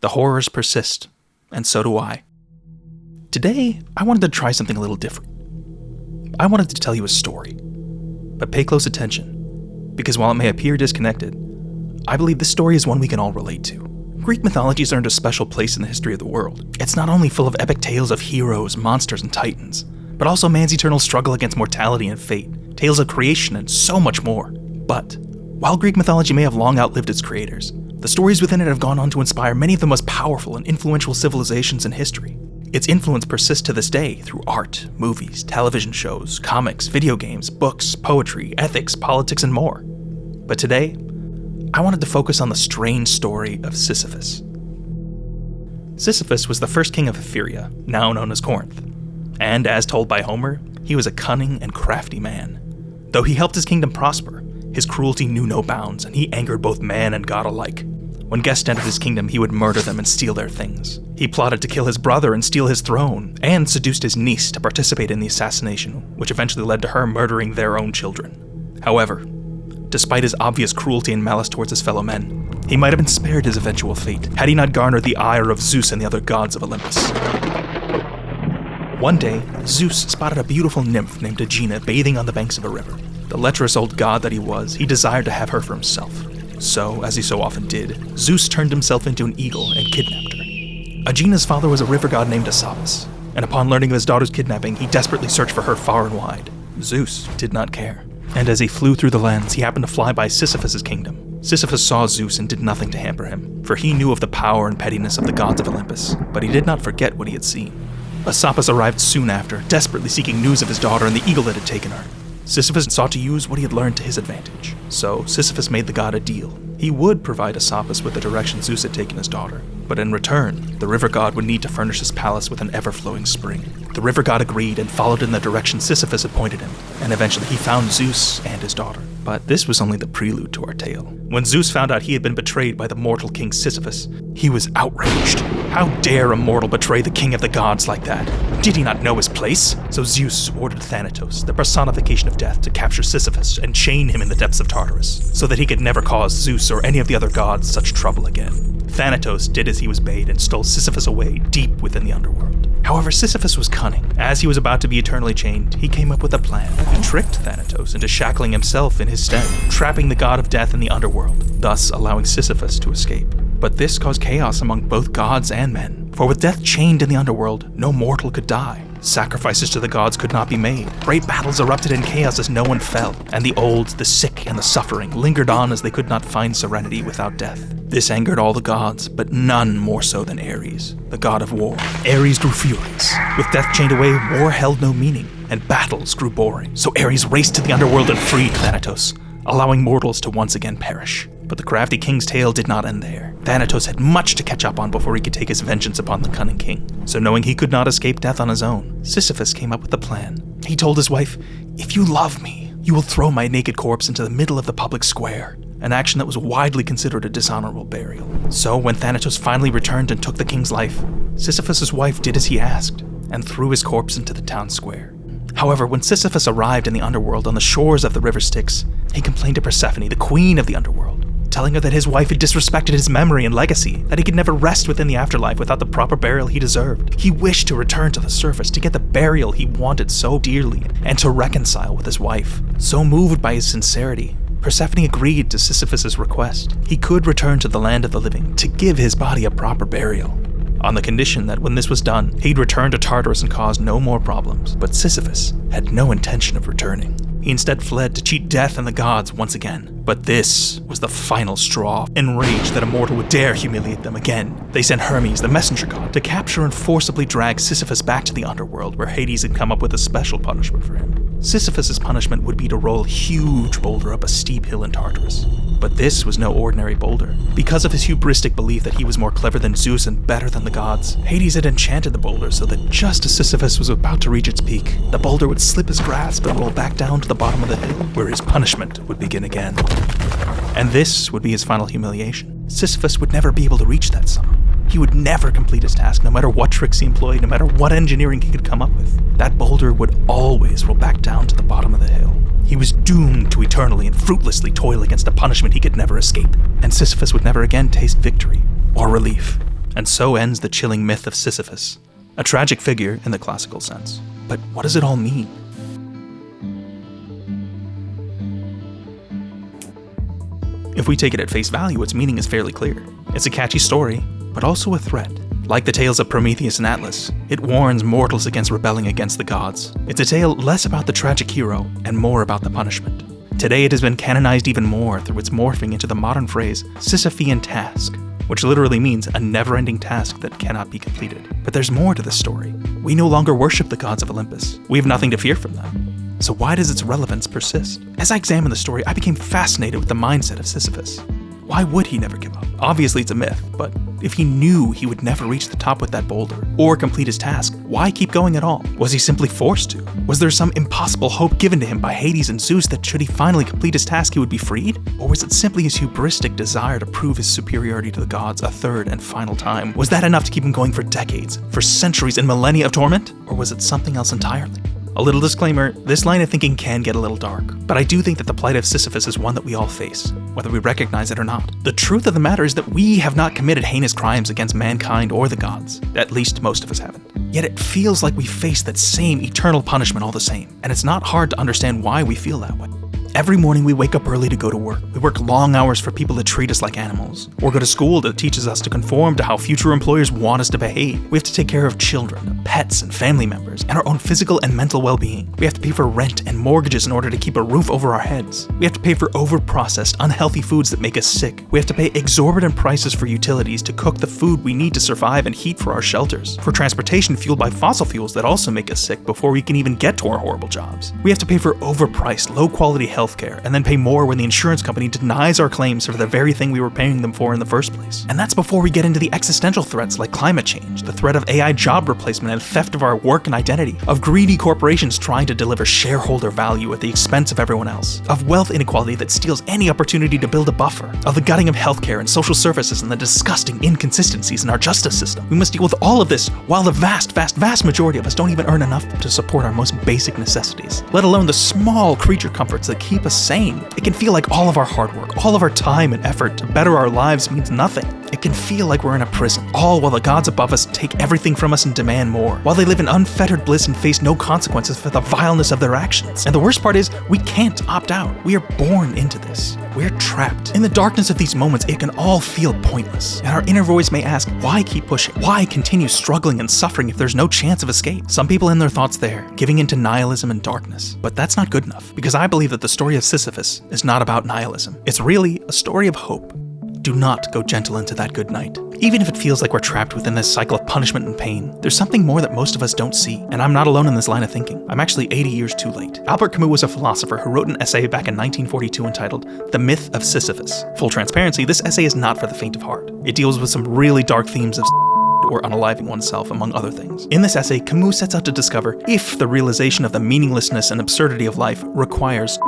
The horrors persist, and so do I. Today, I wanted to try something a little different. I wanted to tell you a story. But pay close attention, because while it may appear disconnected, I believe this story is one we can all relate to. Greek mythology has earned a special place in the history of the world. It's not only full of epic tales of heroes, monsters, and titans, but also man's eternal struggle against mortality and fate, tales of creation, and so much more. But while Greek mythology may have long outlived its creators, the stories within it have gone on to inspire many of the most powerful and influential civilizations in history. Its influence persists to this day through art, movies, television shows, comics, video games, books, poetry, ethics, politics, and more. But today, I wanted to focus on the strange story of Sisyphus. Sisyphus was the first king of Ephyria, now known as Corinth, and as told by Homer, he was a cunning and crafty man. Though he helped his kingdom prosper, his cruelty knew no bounds, and he angered both man and god alike. When guests entered his kingdom, he would murder them and steal their things. He plotted to kill his brother and steal his throne, and seduced his niece to participate in the assassination, which eventually led to her murdering their own children. However, despite his obvious cruelty and malice towards his fellow men, he might have been spared his eventual fate had he not garnered the ire of Zeus and the other gods of Olympus. One day, Zeus spotted a beautiful nymph named Aegina bathing on the banks of a river. The lecherous old god that he was, he desired to have her for himself. So, as he so often did, Zeus turned himself into an eagle and kidnapped her. Aegina's father was a river god named Sisyphus, and upon learning of his daughter's kidnapping, he desperately searched for her far and wide. Zeus did not care. And as he flew through the lands, he happened to fly by Sisyphus' kingdom. Sisyphus saw Zeus and did nothing to hamper him, for he knew of the power and pettiness of the gods of Olympus, but he did not forget what he had seen. Sisyphus arrived soon after, desperately seeking news of his daughter and the eagle that had taken her. Sisyphus sought to use what he had learned to his advantage, so Sisyphus made the god a deal. He would provide Sisyphus with the direction Zeus had taken his daughter, but in return, the river god would need to furnish his palace with an ever-flowing spring. The river god agreed and followed in the direction Sisyphus had pointed him, and eventually he found Zeus and his daughter. But this was only the prelude to our tale. When Zeus found out he had been betrayed by the mortal king Sisyphus, he was outraged. How dare a mortal betray the king of the gods like that? Did he not know his place? So Zeus ordered Thanatos, the personification of death, to capture Sisyphus and chain him in the depths of Tartarus, so that he could never cause Zeus or any of the other gods such trouble again. Thanatos did as he was bade and stole Sisyphus away deep within the underworld. However, Sisyphus was cunning. As he was about to be eternally chained, he came up with a plan. He tricked Thanatos into shackling himself in his stead, trapping the god of death in the underworld, thus allowing Sisyphus to escape. But this caused chaos among both gods and men, for with death chained in the underworld, no mortal could die. Sacrifices to the gods could not be made. Great battles erupted in chaos as no one fell, and the old, the sick, and the suffering lingered on as they could not find serenity without death. This angered all the gods, but none more so than Ares, the god of war. Ares grew furious. With death chained away, war held no meaning, and battles grew boring. So Ares raced to the underworld and freed Thanatos, allowing mortals to once again perish. But the crafty king's tale did not end there. Thanatos had much to catch up on before he could take his vengeance upon the cunning king. So knowing he could not escape death on his own, Sisyphus came up with a plan. He told his wife, "If you love me, you will throw my naked corpse into the middle of the public square," an action that was widely considered a dishonorable burial. So when Thanatos finally returned and took the king's life, Sisyphus' wife did as he asked, and threw his corpse into the town square. However, when Sisyphus arrived in the underworld on the shores of the river Styx, he complained to Persephone, the queen of the underworld, telling her that his wife had disrespected his memory and legacy, that he could never rest within the afterlife without the proper burial he deserved. He wished to return to the surface to get the burial he wanted so dearly, and to reconcile with his wife. So moved by his sincerity, Persephone agreed to Sisyphus' request. He could return to the land of the living to give his body a proper burial, on the condition that when this was done, he'd return to Tartarus and cause no more problems. But Sisyphus had no intention of returning. He instead fled to cheat death and the gods once again. But this was the final straw. Enraged that a mortal would dare humiliate them again, they sent Hermes, the messenger god, to capture and forcibly drag Sisyphus back to the underworld, where Hades had come up with a special punishment for him. Sisyphus' punishment would be to roll a huge boulder up a steep hill in Tartarus. But this was no ordinary boulder. Because of his hubristic belief that he was more clever than Zeus and better than the gods, Hades had enchanted the boulder so that just as Sisyphus was about to reach its peak, the boulder would slip his grasp and roll back down to the bottom of the hill, where his punishment would begin again. And this would be his final humiliation. Sisyphus would never be able to reach that summit. He would never complete his task, no matter what tricks he employed, no matter what engineering he could come up with. That boulder would always roll back down to the bottom of the hill. He was doomed to eternally and fruitlessly toil against a punishment he could never escape, and Sisyphus would never again taste victory or relief. And so ends the chilling myth of Sisyphus, a tragic figure in the classical sense. But what does it all mean? If we take it at face value, its meaning is fairly clear. It's a catchy story, but also a threat. Like the tales of Prometheus and Atlas, it warns mortals against rebelling against the gods. It's a tale less about the tragic hero and more about the punishment. Today it has been canonized even more through its morphing into the modern phrase Sisyphean task, which literally means a never-ending task that cannot be completed. But there's more to the story. We no longer worship the gods of Olympus. We have nothing to fear from them. So why does its relevance persist? As I examined the story, I became fascinated with the mindset of Sisyphus. Why would he never give up? Obviously it's a myth, but if he knew he would never reach the top with that boulder, or complete his task, why keep going at all? Was he simply forced to? Was there some impossible hope given to him by Hades and Zeus that should he finally complete his task he would be freed? Or was it simply his hubristic desire to prove his superiority to the gods a third and final time? Was that enough to keep him going for decades, for centuries and millennia of torment? Or was it something else entirely? A little disclaimer, this line of thinking can get a little dark, but I do think that the plight of Sisyphus is one that we all face, whether we recognize it or not. The truth of the matter is that we have not committed heinous crimes against mankind or the gods. At least most of us haven't. Yet it feels like we face that same eternal punishment all the same, and it's not hard to understand why we feel that way. Every morning we wake up early to go to work. We work long hours for people that treat us like animals, or go to school that teaches us to conform to how future employers want us to behave. We have to take care of children, pets, and family members, and our own physical and mental well-being. We have to pay for rent and mortgages in order to keep a roof over our heads. We have to pay for over-processed, unhealthy foods that make us sick. We have to pay exorbitant prices for utilities to cook the food we need to survive and heat for our shelters, for transportation fueled by fossil fuels that also make us sick before we can even get to our horrible jobs. We have to pay for overpriced, low-quality healthcare, and then pay more when the insurance company denies our claims for the very thing we were paying them for in the first place. And that's before we get into the existential threats like climate change, the threat of AI job replacement and theft of our work and identity, of greedy corporations trying to deliver shareholder value at the expense of everyone else, of wealth inequality that steals any opportunity to build a buffer, of the gutting of healthcare and social services and the disgusting inconsistencies in our justice system. We must deal with all of this while the vast majority of us don't even earn enough to support our most basic necessities, let alone the small creature comforts that keep us sane. It can feel like all of our hard work, all of our time and effort to better our lives means nothing. It can feel like we're in a prison, all while the gods above us take everything from us and demand more, while they live in unfettered bliss and face no consequences for the vileness of their actions. And the worst part is, we can't opt out. We are born into this. We're trapped. In the darkness of these moments, it can all feel pointless, and our inner voice may ask, why keep pushing? Why continue struggling and suffering if there's no chance of escape? Some people end their thoughts there, giving into nihilism and darkness. But that's not good enough, because I believe that the story of Sisyphus is not about nihilism. It's really a story of hope. Do not go gentle into that good night. Even if it feels like we're trapped within this cycle of punishment and pain, there's something more that most of us don't see, and I'm not alone in this line of thinking. I'm actually 80 years too late. Albert Camus was a philosopher who wrote an essay back in 1942 entitled The Myth of Sisyphus. Full transparency, this essay is not for the faint of heart. It deals with some really dark themes of or unaliving oneself, among other things. In this essay, Camus sets out to discover if the realization of the meaninglessness and absurdity of life requires.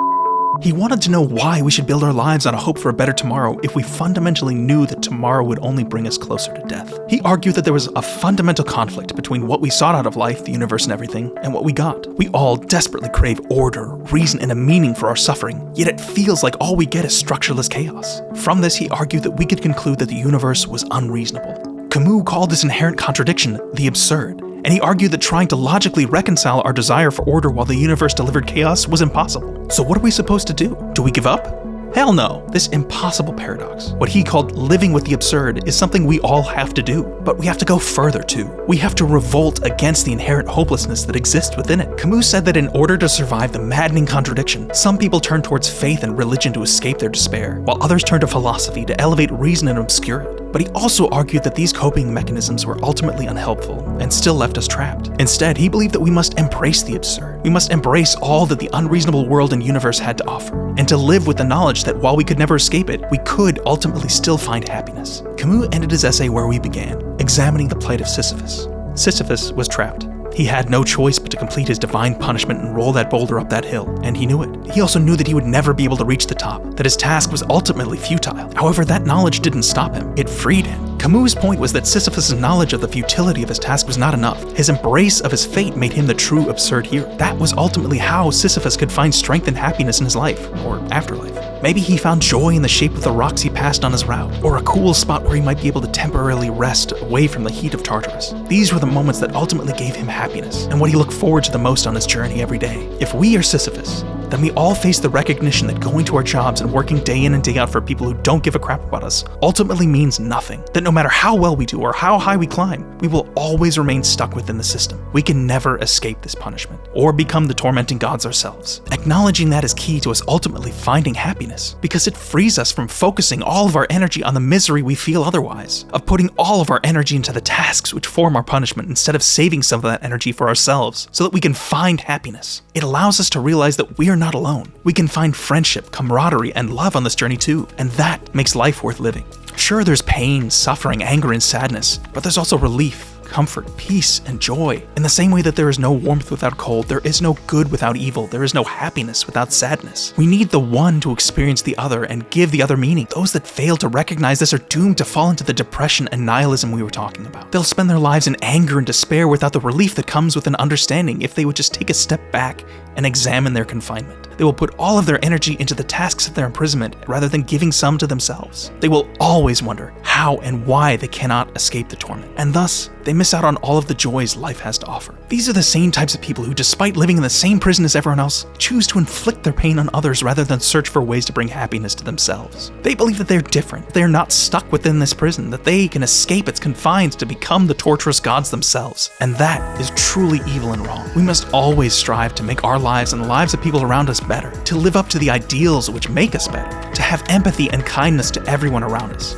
He wanted to know why we should build our lives on a hope for a better tomorrow if we fundamentally knew that tomorrow would only bring us closer to death. He argued that there was a fundamental conflict between what we sought out of life, the universe and everything, and what we got. We all desperately crave order, reason, and a meaning for our suffering, yet it feels like all we get is structureless chaos. From this, he argued that we could conclude that the universe was unreasonable. Camus called this inherent contradiction the absurd, and he argued that trying to logically reconcile our desire for order while the universe delivered chaos was impossible. So what are we supposed to do? Do we give up? Hell no. This impossible paradox, what he called living with the absurd, is something we all have to do. But we have to go further too. We have to revolt against the inherent hopelessness that exists within it. Camus said that in order to survive the maddening contradiction, some people turn towards faith and religion to escape their despair, while others turn to philosophy to elevate reason and obscure it. But he also argued that these coping mechanisms were ultimately unhelpful and still left us trapped. Instead, he believed that we must embrace the absurd. We must embrace all that the unreasonable world and universe had to offer, and to live with the knowledge that while we could never escape it, we could ultimately still find happiness. Camus ended his essay where we began, examining the plight of Sisyphus. Sisyphus was trapped. He had no choice but to complete his divine punishment and roll that boulder up that hill, and he knew it. He also knew that he would never be able to reach the top, that his task was ultimately futile. However, that knowledge didn't stop him. It freed him. Camus' point was that Sisyphus' knowledge of the futility of his task was not enough. His embrace of his fate made him the true absurd hero. That was ultimately how Sisyphus could find strength and happiness in his life, or afterlife. Maybe he found joy in the shape of the rocks he passed on his route, or a cool spot where he might be able to temporarily rest away from the heat of Tartarus. These were the moments that ultimately gave him happiness, and what he looked forward to the most on his journey every day. If we are Sisyphus, then we all face the recognition that going to our jobs and working day in and day out for people who don't give a crap about us ultimately means nothing. That no matter how well we do or how high we climb, we will always remain stuck within the system. We can never escape this punishment, or become the tormenting gods ourselves. Acknowledging that is key to us ultimately finding happiness, because it frees us from focusing all of our energy on the misery we feel otherwise, of putting all of our energy into the tasks which form our punishment instead of saving some of that energy for ourselves so that we can find happiness. It allows us to realize that we are not alone. We can find friendship, camaraderie, and love on this journey too, and that makes life worth living. Sure, there's pain, suffering, anger, and sadness, but there's also relief, comfort, peace, and joy. In the same way that there is no warmth without cold, there is no good without evil, there is no happiness without sadness. We need the one to experience the other and give the other meaning. Those that fail to recognize this are doomed to fall into the depression and nihilism we were talking about. They'll spend their lives in anger and despair without the relief that comes with an understanding if they would just take a step back and examine their confinement. They will put all of their energy into the tasks of their imprisonment rather than giving some to themselves. They will always wonder how and why they cannot escape the torment, and thus they miss out on all of the joys life has to offer. These are the same types of people who, despite living in the same prison as everyone else, choose to inflict their pain on others rather than search for ways to bring happiness to themselves. They believe that they're different, they're not stuck within this prison, that they can escape its confines to become the torturous gods themselves. And that is truly evil and wrong. We must always strive to make our lives and the lives of people around us better, to live up to the ideals which make us better, to have empathy and kindness to everyone around us.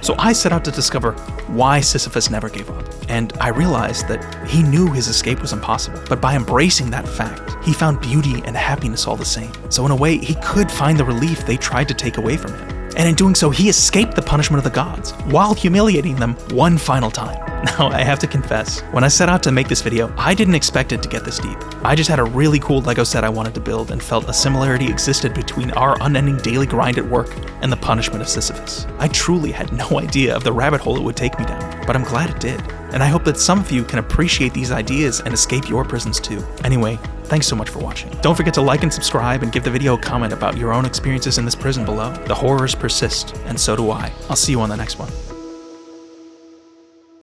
So I set out to discover why Sisyphus never gave up, and I realized that he knew his escape was impossible, but by embracing that fact, he found beauty and happiness all the same. So in a way, he could find the relief they tried to take away from him. And in doing so, he escaped the punishment of the gods, while humiliating them one final time. Now, I have to confess, when I set out to make this video, I didn't expect it to get this deep. I just had a really cool Lego set I wanted to build and felt a similarity existed between our unending daily grind at work and the punishment of Sisyphus. I truly had no idea of the rabbit hole it would take me down, but I'm glad it did. And I hope that some of you can appreciate these ideas and escape your prisons too. Anyway, thanks so much for watching. Don't forget to like and subscribe and give the video a comment about your own experiences in this prison below. The horrors persist, and so do I. I'll see you on the next one.